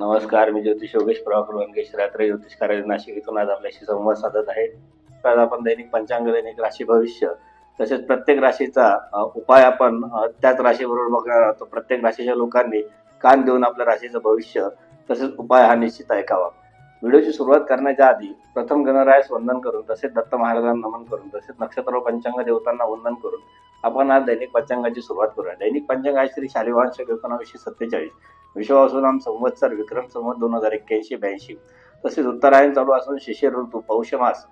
नमस्कार, मी ज्योतिष योगेश प्रभाकर वनगेश रात्र ज्योतिष कार्य नाशिक इथून आज आपल्याशी संवाद साधत आहे. आज आपण दैनिक पंचांग, दैनिक राशी भविष्य तसेच प्रत्येक राशीचा उपाय आपण त्याच राशीबरोबर बघणार आहोत. प्रत्येक राशीच्या लोकांनी कान देऊन आपल्या राशीचं भविष्य तसेच उपाय हा निश्चित ऐकावा. व्हिडिओची सुरुवात करण्याच्या आधी प्रथम गणरायास वंदन करून तसेच दत्त महाराजांना नमन करून तसेच नक्षत्र व पंचांग देवतांना वंदन करून आपण आज दैनिक पंचांगाची सुरुवात करूया. दैनिक पंचांग आहे श्री शालिवाहन शक 1947, विश्वावसुनाम संवत्सर विक्रम संवत 2081-82. तसेच उत्तरायण चालू असून शिशिर ऋतू पौष मास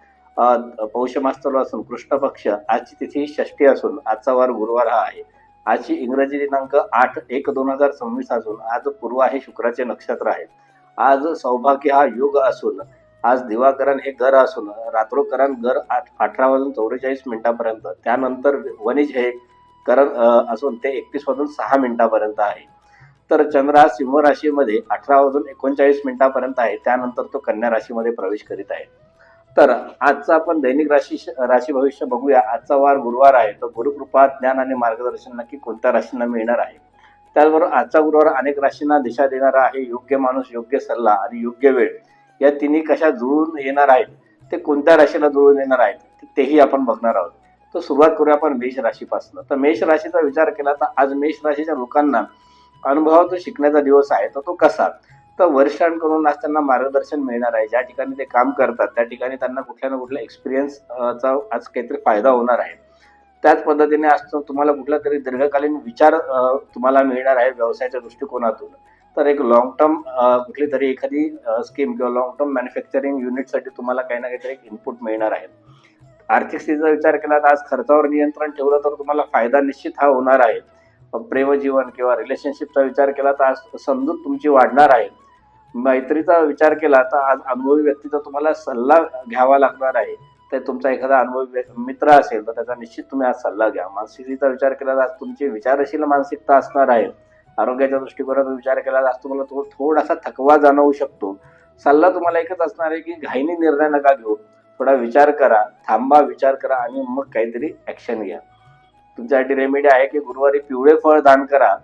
चालू असून कृष्ण पक्ष. आजची तिथी षष्ठी असून आजचा वार गुरुवार हा आहे. आजची इंग्रजी दिनांक 8/1/2026 असून आज पूर्व आहे शुक्राचे नक्षत्र आहे. आज सौभाग्य हा योग असून आज दिवाकरण हे घर असून रात्रोकरण घर 18:44 त्यानंतर वनिज हे करण असून ते 31:06 आहे. तर चंद्र हा सिंह राशीमध्ये 18:39 आहे. त्यानंतर तो कन्या राशीमध्ये प्रवेश करीत आहे. तर आजचा आपण दैनिक राशी भविष्य बघूया. आजचा वार गुरुवार आहे. तर गुरुकृपा, ज्ञान आणि मार्गदर्शन नक्की कोणत्या राशींना मिळणार आहे. त्याचबरोबर आजचा गुरुवार अनेक राशींना दिशा देणारा आहे. योग्य माणूस, योग्य सल्ला आणि योग्य वेळ या तिन्ही कशा जुळून येणार आहेत, ते कोणत्या राशीला जुळून येणार आहेत तेही आपण बघणार आहोत. तर सुरुवात करूया आपण मेष राशीपासून. तर मेष राशीचा विचार केला तर आज मेष राशीच्या लोकांना अनुभवातून शिकण्याचा दिवस आहे. तर तो कसा, तर वरिष्ठांकडून आज त्यांना मार्गदर्शन मिळणार आहे. ज्या ठिकाणी ते काम करतात त्या ठिकाणी त्यांना कुठल्या ना कुठल्या एक्सपिरियन्सचा आज काहीतरी फायदा होणार आहे. त्याच पद्धतीने आज तुम्हाला कुठला तरी दीर्घकालीन विचार तुम्हाला मिळणार आहे व्यवसायाच्या दृष्टिकोनातून. तर एक लॉंग टर्म कुठली तरी एखादी स्कीम किंवा लॉंग टर्म मॅन्युफॅक्चरिंग युनिटसाठी तुम्हाला काही ना काहीतरी एक इनपुट मिळणार आहे. आर्थिक स्थितीचा विचार केला तर आज खर्चावर नियंत्रण ठेवलं तर तुम्हाला फायदा निश्चित हा होणार आहे. प्रेमजीवन किंवा रिलेशनशिपचा विचार केला तर आज समजूत तुमची वाढणार आहे. मैत्रीचा विचार केला तर आज अनुभवी व्यक्तीचा तुम्हाला सल्ला घ्यावा लागणार आहे. तर तुमचा एखादा अनुभवी मित्र असेल तर त्याचा निश्चित तुम्ही आज सल्ला घ्या. मानसिकतेचा विचार केला तर आज तुमची विचारशील मानसिकता असणार आहे. आरोग्याच्या दृष्टिकोनातून विचार केला तर आज तुम्हाला थोडासा थकवा जाणवू शकतो. सल्ला तुम्हाला एकच असणार आहे की घाईने निर्णय नका घेऊ, थोडा विचार करा, थांबा, विचार करा आणि मग काहीतरी ऍक्शन घ्या. तुमच्यासाठी रेमेडी आहे की गुरुवारी पिवळे फळ दान करा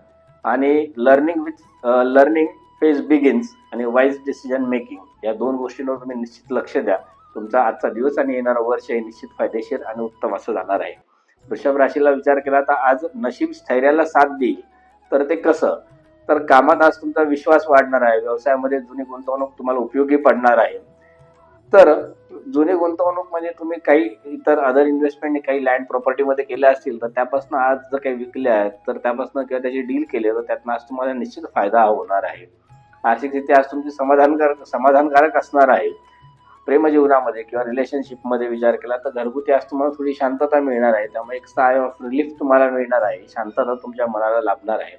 आणि लर्निंग फेज बिगिन्स आणि वाईज डिसिजन मेकिंग या दोन गोष्टींवर तुम्ही निश्चित लक्ष द्या. तुमचा आजचा दिवस आणि येणारं वर्ष हे निश्चित फायदेशीर आणि उत्तम असं जाणार आहे. वृषभ राशीला विचार केला तर आज नशीब स्थैर्याला साथ देईल. तर ते कसं, तर कामात आज तुमचा विश्वास वाढणार आहे. व्यवसायामध्ये जुनी गुंतवणूक तुम्हाला उपयोगी पडणार आहे. तर जुनी गुंतवणूक म्हणजे तुम्ही काही इतर अदर इन्व्हेस्टमेंट काही लँड प्रॉपर्टीमध्ये केल्या असतील तर त्यापासून आज जर काही विकल्या आहेत तर त्यापासून किंवा त्याची डील केली तर त्यातनं आज तुम्हाला निश्चित फायदा होणार आहे. आर्थिक स्थिती आज तुमची समाधानकारक असणार आहे. प्रेमजीवनामध्ये किंवा रिलेशनशिपमध्ये विचार केला तर घरगुती आज तुम्हाला थोडी शांतता मिळणार आहे. त्यामुळे एक साय ऑफ रिलीफ तुम्हाला मिळणार आहे. शांतता तुमच्या मनाला लाभणार आहे.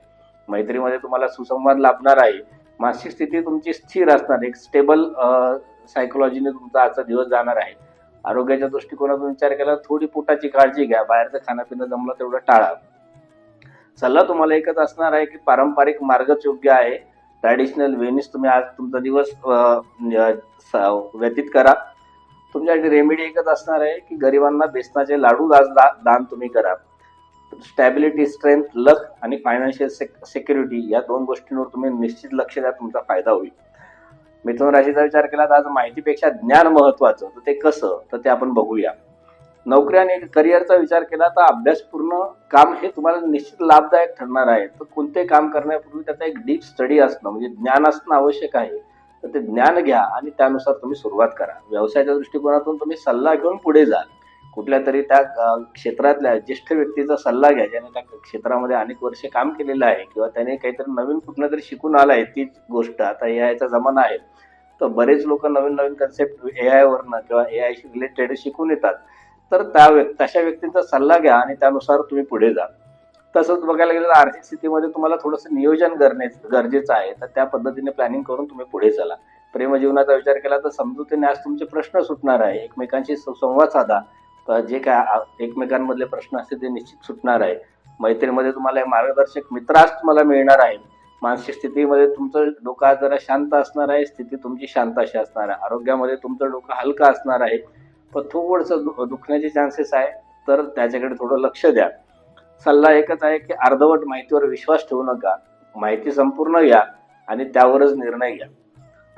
मैत्रीमध्ये तुम्हाला सुसंवाद लाभणार आहे. मानसिक स्थिती तुमची स्थिर असणार, एक स्टेबल सायकोलॉजीने तुमचा आजचा दिवस जाणार आहे. आरोग्याच्या दृष्टिकोनातून विचार केला थोडी पोटाची काळजी घ्या. बाहेरचं खाणं जमलं तेवढं टाळा. सल्ला तुम्हाला एकच असणार आहे की पारंपरिक मार्गच योग्य आहे. ट्रॅडिशनल वेनीस तुम्ही आज तुमचा दिवस व्यतीत करा. तुमच्यासाठी रेमेडी एकच असणार आहे की गरिबांना बेसनाचे लाडू दान तुम्ही करा. स्टॅबिलिटी, स्ट्रेंथ, लक आणि फायनान्शियल सिक्युरिटी या दोन गोष्टींवर तुम्ही निश्चित लक्ष द्या. तुमचा फायदा होईल. मिथुन राशीचा विचार केला तर आज माहितीपेक्षा ज्ञान महत्वाचं. तर ते कसं, तर ते आपण बघूया. नोकरी आणि करिअरचा विचार केला तर अभ्यासपूर्ण काम हे तुम्हाला निश्चित लाभदायक ठरणार आहे. तर कोणते काम करण्यापूर्वी त्याचा एक डीप स्टडी असणं म्हणजे ज्ञान असणं आवश्यक आहे. तर ते ज्ञान घ्या आणि त्यानुसार तुम्ही सुरुवात करा. व्यवसायाच्या दृष्टिकोनातून तुम्ही सल्ला घेऊन पुढे जा. कुठल्या तरी त्या क्षेत्रातल्या ज्येष्ठ व्यक्तीचा सल्ला घ्या ज्याने त्या क्षेत्रामध्ये अनेक वर्षे काम केलेलं आहे किंवा त्याने काहीतरी नवीन कुठलं तरी शिकून आलाय. तीच गोष्ट आता एआयचा जमाना आहे तर बरेच लोक नवीन कन्सेप्ट एआय वरनं किंवा एआय रिलेटेड शिकून येतात. तर तशा व्यक्तींचा सल्ला घ्या आणि त्यानुसार तुम्ही पुढे जा. तसंच बघायला गेलं तर आर्थिक स्थितीमध्ये तुम्हाला थोडंसं नियोजन करणे गरजेचं आहे. तर त्या पद्धतीने प्लॅनिंग करून तुम्ही पुढे चला. प्रेमजीवनाचा विचार केला तर समजुतीने आज तुमचे प्रश्न सुटणार आहे. एकमेकांशी संवाद साधा. जे काय एकमेकांमधले प्रश्न असतील ते निश्चित सुटणार आहे. मैत्रीमध्ये तुम्हाला मार्गदर्शक मित्र आज तुम्हाला मिळणार आहे. मानसिक स्थितीमध्ये तुमचं डोकं जरा शांत असणार आहे. स्थिती तुमची शांत अशी असणार आहे. आरोग्यामध्ये तुमचं डोकं हलकं असणार आहे पण थोडंसं दुखण्याचे चान्सेस आहे. तर त्याच्याकडे थोडं लक्ष द्या. सल्ला एकच आहे की अर्धवट माहितीवर विश्वास ठेवू नका. माहिती संपूर्ण घ्या आणि त्यावरच निर्णय घ्या.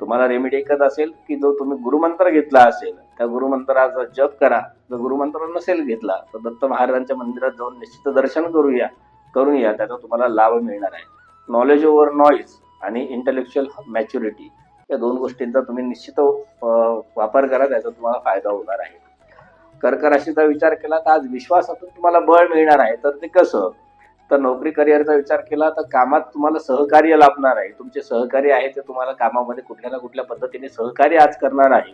तुम्हाला रेमेडी एकच असेल की जो तुम्ही गुरुमंत्र घेतला असेल त्या गुरुमंत्राचा जप करा. जर गुरुमंत्र नसेल घेतला तर दत्त महाराजांच्या मंदिरात जाऊन निश्चित दर्शन करून या त्याचा तुम्हाला लाभ मिळणार आहे. नॉलेज ओव्हर नॉईज आणि इंटेलेक्च्युअल मॅच्युरिटी या दोन गोष्टींचा तुम्ही निश्चित वापर करा, त्याचा तुम्हाला फायदा होणार आहे. कर्क राशीचा विचार केला तर आज विश्वासातून तुम्हाला बळ मिळणार आहे. तर ते कसं, तर नोकरी करिअरचा विचार केला तर कामात तुम्हाला सहकार्य लाभणार आहे. तुमचे सहकारी आहे ते तुम्हाला कामामध्ये कुठल्या ना कुठल्या पद्धतीने सहकार्य आज करणार आहे.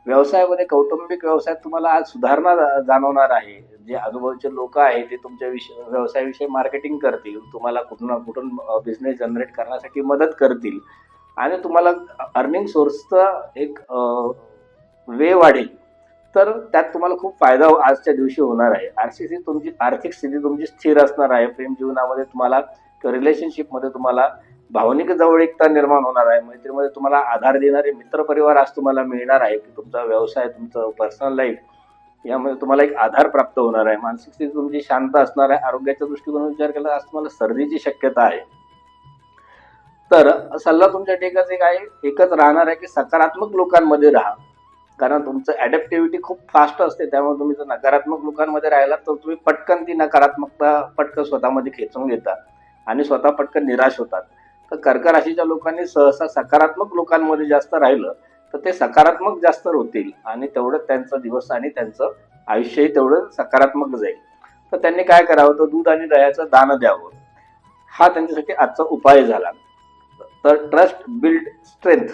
व्यवसायामध्ये कौटुंबिक व्यवसायात तुम्हाला आज सुधारणा जाणवणार आहे. जे आजूबाजूचे लोक आहेत ते तुमच्या व्यवसायाविषयी मार्केटिंग करतील, तुम्हाला कुठून ना कुठून बिझनेस जनरेट करण्यासाठी मदत करतील आणि तुम्हाला अर्निंग सोर्सचा एक वे वाढेल. तर त्यात तुम्हाला खूप फायदा आजच्या दिवशी होणार आहे. आर्थिक स्थिती तुमची स्थिर असणार आहे. प्रेम जीवनामध्ये तुम्हाला रिलेशनशिपमध्ये तुम्हाला भावनिक जवळीकता निर्माण होणार आहे. मैत्रीमध्ये तुम्हाला आधार देणारे मित्रपरिवार आज तुम्हाला मिळणार आहे की तुमचा व्यवसाय, तुमचं पर्सनल लाईफ यामध्ये तुम्हाला एक आधार प्राप्त होणार आहे. मानसिक स्थिती तुमची शांत असणार आहे. आरोग्याच्या दृष्टिकोनातून विचार केला आज तुम्हाला सर्दीची शक्यता आहे. तर सल्ला तुमच्या एकच राहणार आहे की सकारात्मक लोकांमध्ये राहा, कारण तुमचं ॲडॅप्टिव्हिटी खूप फास्ट असते. त्यामुळे तुम्ही जर नकारात्मक लोकांमध्ये राहिला तर तुम्ही पटकन ती नकारात्मकता पटकन स्वतःमध्ये खेचून घेता आणि स्वतः पटकन निराश होतात. तर कर्क राशीच्या लोकांनी सहसा सकारात्मक लोकांमध्ये जास्त राहिलं तर ते सकारात्मक जास्त होतील आणि तेवढं त्यांचा दिवस आणि त्यांचं आयुष्यही तेवढं सकारात्मक जाईल. तर त्यांनी काय करावं, तर दूध आणि दह्याचं दान द्यावं, हा त्यांच्यासाठी आजचा उपाय झाला. तर ट्रस्ट बिल्ड स्ट्रेंथ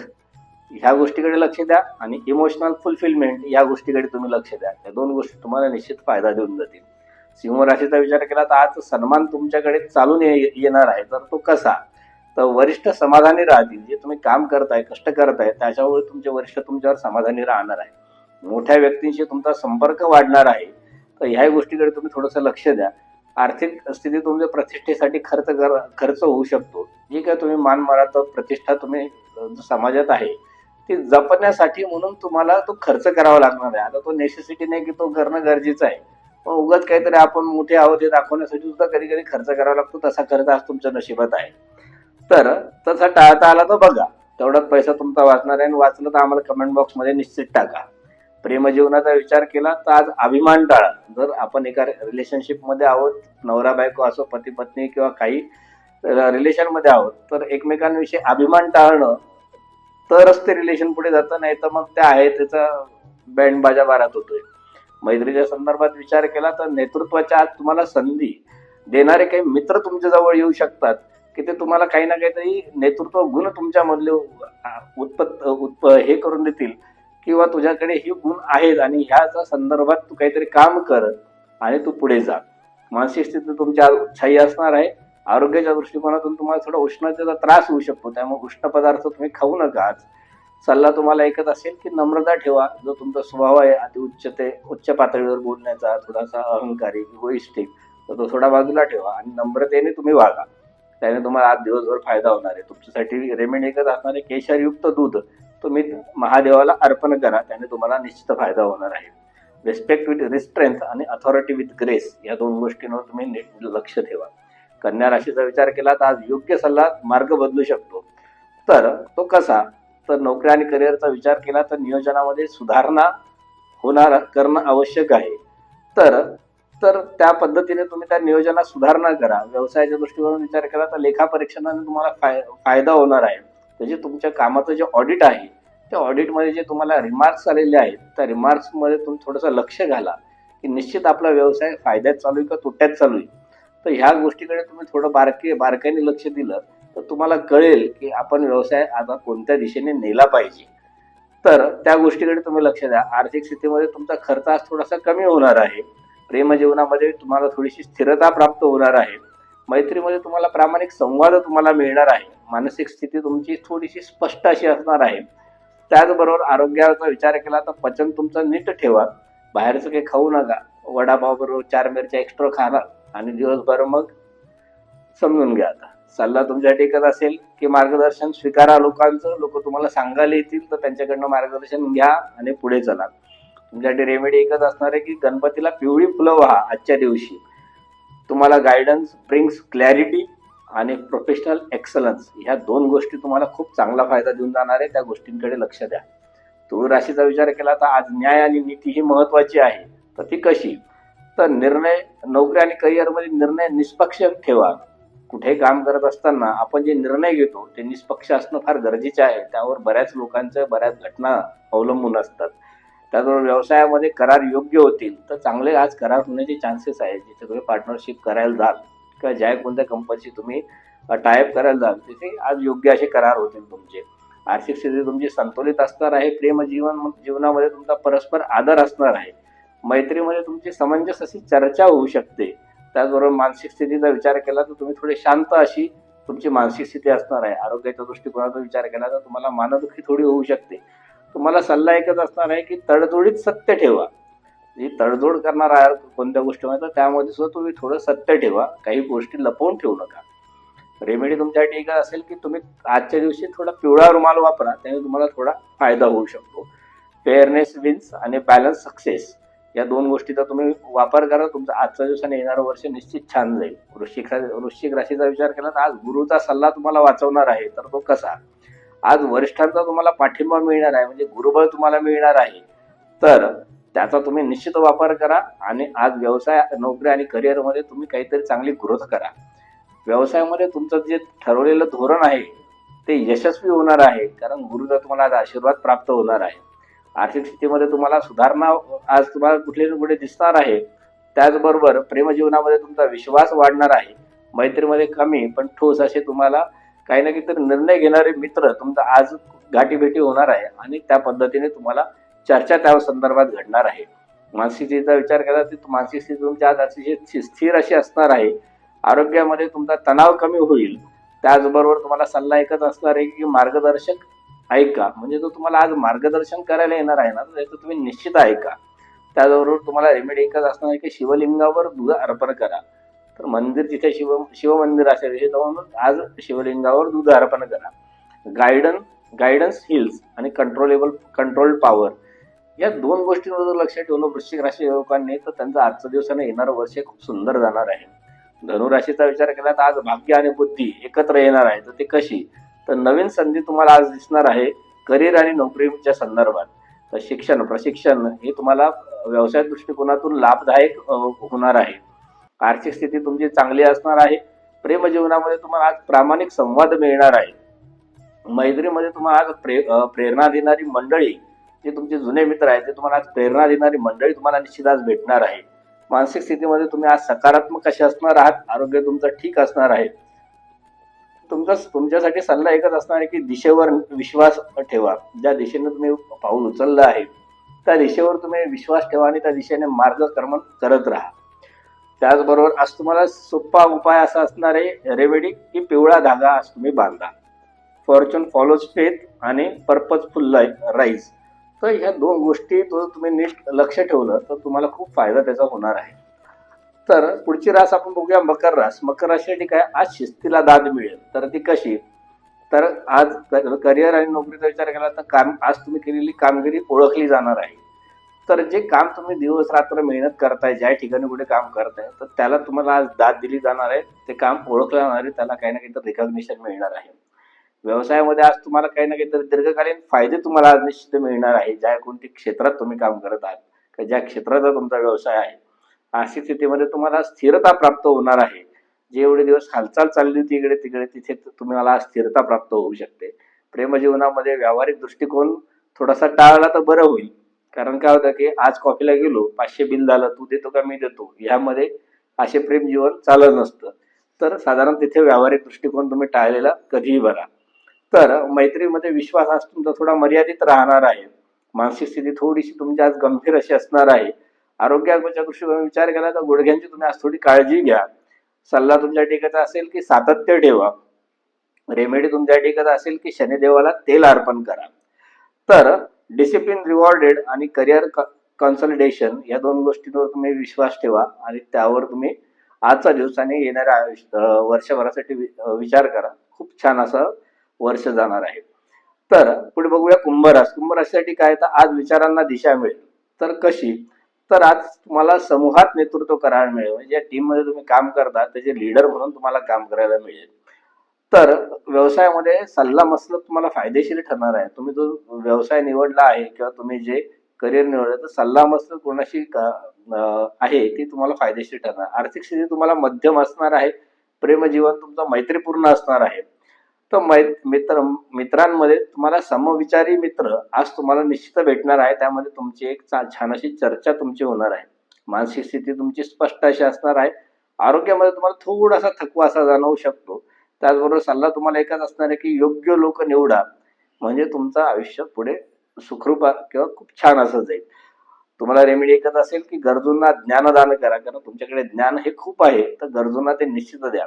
ह्या गोष्टीकडे लक्ष द्या आणि इमोशनल फुलफिलमेंट या गोष्टीकडे तुम्ही लक्ष द्या. या दोन गोष्टी तुम्हाला निश्चित फायदा देऊन जातील. सिंह राशीचा विचार केला तर आज सन्मान तुमच्याकडे चालून येणार आहे. तर तो कसा, तर वरिष्ठ समाधानी राहतील. जे तुम्ही काम करताय, कष्ट करताय त्याच्यामुळे तुमचे वरिष्ठ तुमच्यावर समाधानी राहणार आहे. मोठ्या व्यक्तींशी तुमचा संपर्क वाढणार आहे. तर ह्या गोष्टीकडे तुम्ही थोडंसं लक्ष द्या. आर्थिक स्थिती तुमच्या प्रतिष्ठेसाठी खर्च होऊ शकतो. जी काय तुम्ही मान मर्यादा प्रतिष्ठा तुम्ही समाजात आहे ती जपण्यासाठी म्हणून तुम्हाला तो खर्च करावा लागणार आहे. आता तो नेसेसिटी नाही की तो करणं गरजेचं आहे, पण उगाच काहीतरी आपण मोठे आहोत हे दाखवण्यासाठी सुद्धा कधी कधी खर्च करावा लागतो. तसा खर्च आज तुमच्या नशिबात आहे. तर तसा टाळता आला तर बघा, तेवढाच पैसा तुमचा वाचणार आहे. आणि वाचलं तर आम्हाला कमेंट बॉक्समध्ये निश्चित टाका. प्रेमजीवनाचा विचार केला तर आज अभिमान टाळा. जर आपण एका रिलेशनशिपमध्ये आहोत, नवरा बायको असो, पती पत्नी किंवा काही रिलेशनमध्ये आहोत, तर एकमेकांविषयी अभिमान टाळणं तरच ते रिलेशन पुढे जातं, नाही तर मग ते आहे त्याचा बँड बाजा बारात होतोय. मैत्रीच्या संदर्भात विचार केला तर नेतृत्वाच्या आज तुम्हाला संधी देणारे काही मित्र तुमच्या जवळ येऊ शकतात की ते तुम्हाला काही ना काहीतरी नेतृत्व गुण तुमच्यामधले हे करून देतील किंवा तुझ्याकडे हे गुण आहेत आणि ह्याच्या संदर्भात तू काहीतरी काम कर आणि तू पुढे जा. मानसिक स्थिती तुमची आज उत्साही असणार आहे. आरोग्याच्या दृष्टिकोनातून तुम्हाला थोडा उष्णतेचा त्रास होऊ शकतो, त्यामुळे उष्ण पदार्थ तुम्ही खाऊ नका. आज सल्ला तुम्हाला एकच असेल की नम्रता ठेवा. जो तुमचा स्वभाव आहे अति उच्च पातळीवर बोलण्याचा, थोडासा अहंकारी, इगोइस्टिक, तर तो थोडा बाजूला ठेवा आणि नम्रतेने तुम्ही वागा. त्याने तुम्हाला आज दिवसभर फायदा होणार आहे. तुमच्यासाठी रेमेडी एकच असणार आहे, केशरयुक्त दूध तुम्ही महादेवाला अर्पण करा, त्याने तुम्हाला निश्चित फायदा होणार आहे. रिस्पेक्ट विथ रिस्ट्रेंथ आणि अथॉरिटी विथ ग्रेस या दोन गोष्टींवर तुम्ही नीट लक्ष ठेवा. कन्या राशीचा विचार केला तर आज योग्य सल्ला मार्ग बदलू शकतो. तर तो कसा, तर नोकरी आणि करिअरचा विचार केला तर नियोजनामध्ये सुधारणा करणं आवश्यक आहे. तर त्या पद्धतीने तुम्ही त्या नियोजनात सुधारणा करा. व्यवसायाच्या दृष्टीकोनातून विचार केला तर लेखापरीक्षणाने तुम्हाला फायदा होणार आहे. म्हणजे तुमच्या कामाचं जे ऑडिट आहे त्या ऑडिटमध्ये जे तुम्हाला रिमार्क्स आलेले आहेत त्या रिमार्क्समध्ये तुम्ही थोडंसं लक्ष घाला की निश्चित आपला व्यवसाय फायद्यात चालू आहे का तोट्यात चालू आहे. तर ह्या गोष्टीकडे तुम्ही थोडं बारकाईने लक्ष दिलं तर तुम्हाला कळेल की आपण व्यवसाय आता कोणत्या दिशेने नेला पाहिजे. तर त्या गोष्टीकडे तुम्ही लक्ष द्या. आर्थिक स्थितीमध्ये तुमचा खर्च आज थोडासा कमी होणार आहे. प्रेमजीवनामध्ये तुम्हाला थोडीशी स्थिरता प्राप्त होणार आहे. मैत्रीमध्ये तुम्हाला प्रामाणिक संवाद तुम्हाला मिळणार आहे. मानसिक स्थिती तुमची थोडीशी स्पष्ट अशी असणार आहे. त्याचबरोबर आरोग्याचा विचार केला तर पचन तुमचं नीट ठेवा. बाहेरचं काही खाऊ नका. वडापाव बरोबर 4 मिरच्या एक्स्ट्रा खाणार आणि दिवसभर मग समजून घ्या. आता सल्ला तुमच्यासाठी एकच असेल की मार्गदर्शन स्वीकारा लोकांचं. लोक तुम्हाला सांगायला येतील तर त्यांच्याकडनं मार्गदर्शन घ्या आणि पुढे चला. तुमच्यासाठी रेमेडी एकच असणार आहे की गणपतीला पिवळी फुलं वाहा आजच्या दिवशी. तुम्हाला गायडन्स ब्रिंग्स क्लॅरिटी आणि प्रोफेशनल एक्सलन्स ह्या दोन गोष्टी तुम्हाला खूप चांगला फायदा देऊन जाणार आहे. त्या गोष्टींकडे लक्ष द्या. तुळ राशीचा विचार केला तर आज न्याय आणि नीती ही महत्वाची आहे. तर ती कशी? तर निर्णय, नोकरी आणि करिअरमध्ये निर्णय निष्पक्ष ठेवा. कुठेही काम करत असताना आपण जे निर्णय घेतो ते निष्पक्ष असणं फार गरजेचे आहे. त्यावर बऱ्याच लोकांच्या बऱ्याच घटना अवलंबून असतात. त्याचबरोबर व्यवसायामध्ये करार योग्य होतील तर चांगले आज करार होण्याचे चान्सेस आहेत. जिथे तुम्ही पार्टनरशिप करायला जाल किंवा ज्या कोणत्या कंपनीशी तुम्ही टायअप करायला जाल तिथे आज योग्य असे करार होतील तुमचे. आर्थिक स्थिती तुमची संतुलित असणार आहे. जीवनामध्ये तुमचा परस्पर आदर असणार आहे. मैत्रीमध्ये तुमची समंजस अशी चर्चा होऊ शकते. त्याचबरोबर मानसिक स्थितीचा विचार केला तर तुम्ही थोडी शांत अशी तुमची मानसिक स्थिती असणार आहे. आरोग्याच्या दृष्टिकोनाचा विचार केला तर तुम्हाला मानदुखी थोडी होऊ शकते. तुम्हाला सल्ला एकच असणार आहे की तडजोडीत सत्य ठेवा. जी तडजोड करणार आहात कोणत्या गोष्टीमध्ये तर त्यामध्ये सुद्धा तुम्ही थोडं सत्य ठेवा. काही गोष्टी लपवून ठेवू नका. रेमेडी तुमच्यासाठी एक असेल की तुम्ही आजच्या दिवशी थोडा पिवळा रुमाल वापरा. त्याने तुम्हाला थोडा फायदा होऊ शकतो. फेअरनेस विन्स आणि बॅलन्स सक्सेस या दोन गोष्टीचा तुम्ही वापर करा. तुमचं आजच्या दिवसाने येणारं वर्ष निश्चित छान जाईल. वृश्चिक राशीचा विचार केला तर आज गुरुचा सल्ला तुम्हाला वाचवणार आहे. तर तो कसा? आज वरिष्ठांचा तुम्हाला पाठिंबा मिळणार आहे, म्हणजे गुरुबळ तुम्हाला मिळणार आहे. तर त्याचा तुम्ही निश्चित वापर करा आणि आज व्यवसाय, नोकरी आणि करिअरमध्ये तुम्ही काहीतरी चांगली ग्रोथ करा. व्यवसायामध्ये तुमचं जे ठरवलेलं धोरण आहे ते यशस्वी होणार आहे, कारण गुरुचा तुम्हाला आज आशीर्वाद प्राप्त होणार आहे. आर्थिक स्थितीमध्ये तुम्हाला सुधारणा आज तुम्हाला कुठे ना कुठे दिसणार आहे. त्याचबरोबर प्रेमजीवनामध्ये तुमचा विश्वास वाढणार आहे. मैत्रीमध्ये कमी पण ठोस असे तुम्हाला काही ना काहीतरी निर्णय घेणारे मित्र तुमचा आज गाठीभेटी होणार आहे आणि त्या पद्धतीने तुम्हाला चर्चा त्या संदर्भात घडणार आहे. मानसिक स्थितीचा विचार केला तर मानसिक स्थिती तुमच्या आज अतिशय स्थिर अशी असणार आहे. आरोग्यामध्ये तुमचा तणाव कमी होईल. त्याचबरोबर तुम्हाला सल्ला एकच असणार आहे की मार्गदर्शक ऐका, म्हणजे जो तुम्हाला आज मार्गदर्शन करायला येणार आहे ना त्याचं तुम्ही निश्चित ऐका. त्याचबरोबर तुम्हाला रेमेडी एकच असणार आहे की शिवलिंगावर दूध अर्पण करा. तर मंदिर जिथे शिवमंदिर असेल तिथे जाऊन आज शिवलिंगावर दूध अर्पण करा. गायडन्स हिल्स आणि कंट्रोल पॉवर या दोन गोष्टींवर लक्ष ठेवलं वृश्चिक राशी लोकांनी तर त्यांचं आजच्या दिवसाने येणारं वर्ष खूप सुंदर जाणार आहे. धनुराशीचा विचार केला तर आज भाग्य आणि बुद्धी एकत्र येणार आहे. तर ते कशी? तर नवीन संधी तुम्हाला आज दिसणार आहे करिअर आणि नोकरीच्या संदर्भात. तर प्रशिक्षण हे तुम्हाला व्यवसाय दृष्टिकोनातून लाभदायक होणार आहे. आर्थिक स्थिती तुमची चांगली असणार आहे. प्रेम जीवनामध्ये तुम्हाला आज प्रामाणिक संवाद मिळणार आहे. मैत्रीमध्ये तुम्हाला आज प्रेरणा देणारी मंडळी, जे तुमचे जुने मित्र आहेत ते तुम्हाला आज प्रेरणा देणारी मंडळी तुम्हाला निश्चित आज भेटणार आहे. मानसिक स्थितीमध्ये तुम्ही आज सकारात्मक कसे असणार आहात. आरोग्य तुमचं ठीक असणार आहे. तुमच्यासाठी सल्ला एकच असणार आहे की दिशेवर विश्वास ठेवा. ज्या दिशेने तुम्ही पाऊल उचललं आहे त्या दिशेवर तुम्ही विश्वास ठेवा आणि त्या दिशेने मार्गक्रमण करत राहा. त्याचबरोबर आज तुम्हाला सोपा उपाय असा असणार आहे रेमेडी की पिवळा धागा आज तुम्ही बांधा. फॉर्च्यून फॉलोज फेथ आणि पर्पजफुल राईज. तर ह्या दोन गोष्टी तुम्ही नीट लक्ष ठेवलं तर तुम्हाला खूप फायदा त्याचा होणार आहे. तर पुढची रास आपण बघूया मकर रास. मकर राशीसाठी काय? आज शिस्तीला दाद मिळेल. तर ती कशी? तर आज करिअर आणि नोकरीचा विचार केला तर आज तुम्ही केलेली कामगिरी ओळखली जाणार आहे. तर जे काम तुम्ही दिवस रात्र मेहनत करताय, ज्या ठिकाणी कुठे काम करताय तर त्याला तुम्हाला आज दाद दिली जाणार आहे. ते काम ओळखलं जाणार आहे. त्याला काही ना काहीतरी रिकॉग्निशन मिळणार आहे. व्यवसायामध्ये आज तुम्हाला काही ना काहीतरी दीर्घकालीन फायदे तुम्हाला आज निश्चित मिळणार आहे. ज्या कोणत्या क्षेत्रात तुम्ही काम करत आहात किंवा ज्या क्षेत्राचा तुमचा व्यवसाय आहे. आर्थिक स्थितीमध्ये तुम्हाला स्थिरता प्राप्त होणार आहे. जे एवढे दिवस हालचाल चालली होती इकडे तिकडे तिथे तुम्हाला स्थिरता प्राप्त होऊ शकते. प्रेमजीवनामध्ये व्यावहारिक दृष्टिकोन थोडासा टाळला तर बरं होईल. कारण काय होतं की आज कॉफीला गेलो, 500 बिल झालं, तू देतो का मी देतो, ह्यामध्ये असे प्रेम जीवन चालत नसतं. तर साधारण तिथे व्यावहारिक दृष्टिकोन तुम्ही टाळलेला कधीही बरा. तर मैत्रीमध्ये विश्वास आज तुमचा थोडा मर्यादित राहणार आहे. मानसिक स्थिती थोडीशी तुमची आज गंभीर अशी असणार आहे. आरोग्याच्या दृष्टीकोन विचार केला तर गुडघ्यांची तुम्ही आज थोडी काळजी घ्या. सल्ला तुमच्या ठिकाणचा असेल की सातत्य ठेवा. रेमेडी तुमच्या ठिकाणचा असेल की शनिदेवाला तेल अर्पण करा. तर डिसिप्लिन रिवॉर्डेड आणि करिअर कन्सॉलिडेशन या दोन गोष्टींवर तुम्ही विश्वास ठेवा आणि त्यावर तुम्ही आजच्या दिवसाने येणाऱ्या वर्षभरासाठी विचार करा. खूप छान असं वर्ष जाणार आहे. तर पुढे बघूया कुंभ रास. कुंभ राशीसाठी काय? तर आज विचारांना दिशा मिळेल. तर कशी? तर आज तुम्हाला समूहात नेतृत्व करायला मिळेल. म्हणजे ज्या टीम मध्ये तुम्ही काम करता त्याचे लीडर म्हणून तुम्हाला काम करायला मिळेल. तर व्यवसायामध्ये सल्ला मसलत तुम्हाला फायदेशीर ठरणार आहे. तुम्ही जो व्यवसाय निवडला आहे किंवा तुम्ही जे करिअर निवडलं तर सल्ला मसलत कोणाशी आहे ती तुम्हाला फायदेशीर ठरणार. आर्थिक स्थिती तुम्हाला मध्यम असणार आहे. प्रेमजीवन तुमचं मैत्रीपूर्ण असणार आहे. तर मित्रांमध्ये तुम्हाला समविचारी मित्र आज तुम्हाला निश्चित भेटणार आहे. त्यामध्ये तुमची एक छान अशी चर्चा तुमची होणार आहे. मानसिक स्थिती तुमची स्पष्ट अशी असणार आहे. आरोग्यामध्ये तुम्हाला थोडासा थकवा असा जाणवू शकतो. त्याचबरोबर सल्ला तुम्हाला एकच असणार आहे की योग्य लोक निवडा, म्हणजे तुमचं आयुष्य पुढे सुखरूप किंवा खूप छान असं जाईल. तुम्हाला रेमेडी एकच असेल की गरजूंना ज्ञानदान करा, कारण तुमच्याकडे ज्ञान हे खूप आहे, तर गरजूंना ते निश्चित द्या.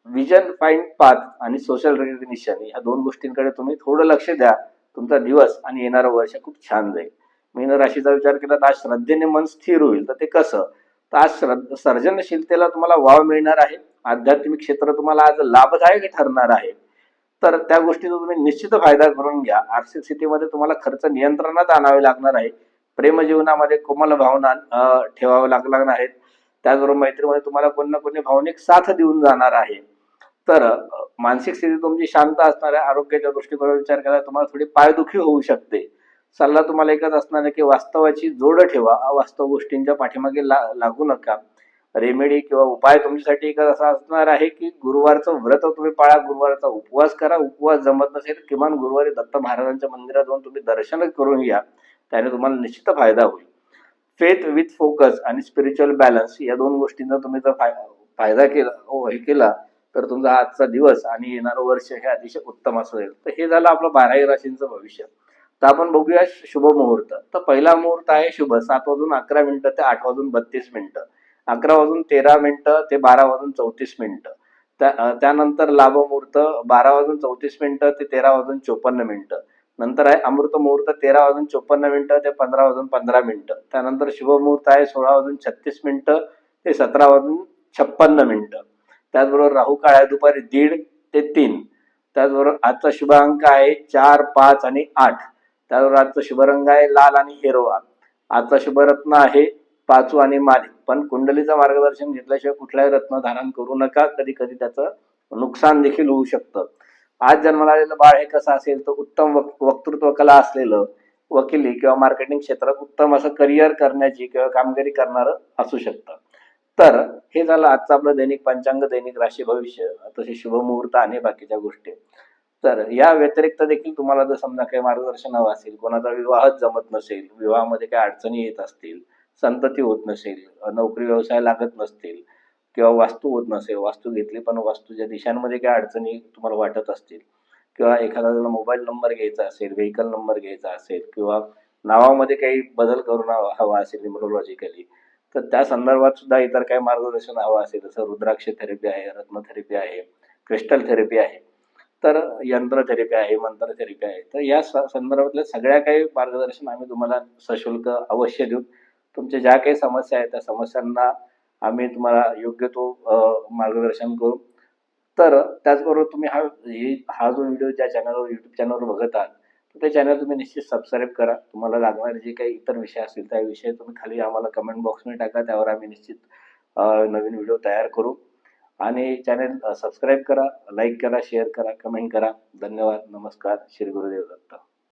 विजन फाइंड पाथ आणि सोशल रिकग्निशन या दोन गोष्टींकडे तुम्ही थोडं लक्ष द्या. तुमचा दिवस आणि येणारं वर्ष खूप छान जाईल. मीन राशीचा विचार केला तर आज श्रद्धेने मन स्थिर होईल. तर ते कसं? तर आज सर्जनशीलतेला तुम्हाला वाव मिळणार आहे. आध्यात्मिक क्षेत्र तुम्हाला आज लाभदायक ठरणार आहे. तर त्या गोष्टीचा तुम्ही निश्चित फायदा करून घ्या. आर्थिक स्थितीमध्ये तुम्हाला खर्च नियंत्रणात आणावे लागणार आहे. प्रेमजीवनामध्ये कोमल भावना ठेवावे लागणार आहेत. त्याचबरोबर मैत्रीमध्ये तुम्हाला कोणी ना कोणी भावनिक साथ देऊन जाणार आहे. तर मानसिक स्थिती तुमची शांत असणार आहे. आरोग्याच्या दृष्टिकोनातून विचार केला तुम्हाला थोडी पायदुखी होऊ शकते. सल्ला तुम्हाला एकच असणार आहे की वास्तवाची जोड ठेवा. अवास्तव गोष्टींच्या पाठीमागे लागू नका. रेमेडी किंवा उपाय तुमच्यासाठी एकच असा असणार आहे की गुरुवारचं व्रत तुम्ही पाळा, गुरुवारचा उपवास करा. उपवास जमत नसेल किमान गुरुवारी दत्त महाराजांच्या मंदिरात जाऊन तुम्ही दर्शन करून घ्या. त्याने तुम्हाला निश्चित फायदा होईल. फेथ विथ फोकस आणि स्पिरिच्युअल बॅलन्स या दोन गोष्टींचा तुम्ही जर फायदा केला हे केला तर तुमचा आजचा दिवस आणि येणारं वर्ष हे अतिशय उत्तम असं जाईल. तर हे झालं आपलं 12 राशींचं भविष्य. तर आपण बघूया शुभ मुहूर्त. तर पहिला मुहूर्त आहे शुभ 7:11 ते 8:32. 11:13 ते 12:34. त्यानंतर लाभ मुहूर्त 12:34 ते 13:54. नंतर आहे अमृत मुहूर्त 13:54 ते 15:15. त्यानंतर शुभ मुहूर्त आहे 16:36 ते 17:56. त्याचबरोबर राहू काळ आहे दुपारी 1:30 ते 3. त्याचबरोबर आजचा शुभ अंक आहे 4, 5 आणि 8. त्याचबरोबर आजचा शुभ रंग आहे लाल आणि हिरवा. आजचा शुभ रत्न आहे पाचू आणि माली. पण कुंडलीचं मार्गदर्शन घेतल्याशिवाय कुठलाही रत्न धारण करू नका. कधी कधी त्याचं नुकसान देखील होऊ शकतं. आज जन्माला आलेलं बाळ हे कसं असेल तर उत्तम वक्तृत्व कला असलेलं, वकिली किंवा मार्केटिंग क्षेत्रात उत्तम असं करिअर करण्याची किंवा कामगिरी करणारं असू शकतं. तर हे झालं आजचं आपलं दैनिक पंचांग, दैनिक राशी भविष्य, तसे शुभ मुहूर्त आणि बाकीच्या गोष्टी. तर या व्यतिरिक्त देखील तुम्हाला जर समजा काही मार्गदर्शन हवं असेल, कोणाचा विवाहच जमत नसेल, विवाहामध्ये काही अडचणी येत असतील, संतती होत नसेल, नोकरी व्यवसाय लागत नसतील किंवा वास्तू होत नसेल, वास्तू घेतली पण वास्तूच्या दिशांमध्ये काही अडचणी तुम्हाला वाटत असतील, किंवा एखाद्याला मोबाईल नंबर घ्यायचा असेल, व्हेकल नंबर घ्यायचा असेल, किंवा नावामध्ये काही बदल करून हवा असेल न्यूमरोलॉजिकली, तर त्या संदर्भात सुद्धा इतर काही मार्गदर्शन हवं असेल, जसं रुद्राक्ष थेरपी आहे, रत्न थेरपी आहे, क्रिस्टल थेरपी आहे, तर यंत्र थेरपी आहे, मंत्र थेरपी आहे. तर या संदर्भातल्या सगळ्या काही मार्गदर्शन आम्ही तुम्हाला सशुल्क अवश्य देऊ. तुमच्या ज्या काही समस्या आहेत त्या समस्यांना आम्ही तुम्हाला योग्य तो मार्गदर्शन करू. तर त्याचबरोबर तुम्ही हा जो व्हिडिओ ज्या चॅनलवर युट्यूब चॅनलवर बघत आहात तर ते चॅनल तुम्ही निश्चित सबस्क्राईब करा. तुम्हाला लागणारे जे काही इतर विषय असतील त्या विषय तुम्ही खाली आम्हाला कमेंट बॉक्समध्ये टाका. त्यावर आम्ही निश्चित नवीन व्हिडिओ तयार करू. आणि चॅनल सबस्क्राईब करा, लाईक करा, शेअर करा, कमेंट करा. धन्यवाद. नमस्कार. श्री गुरुदेव दत्त.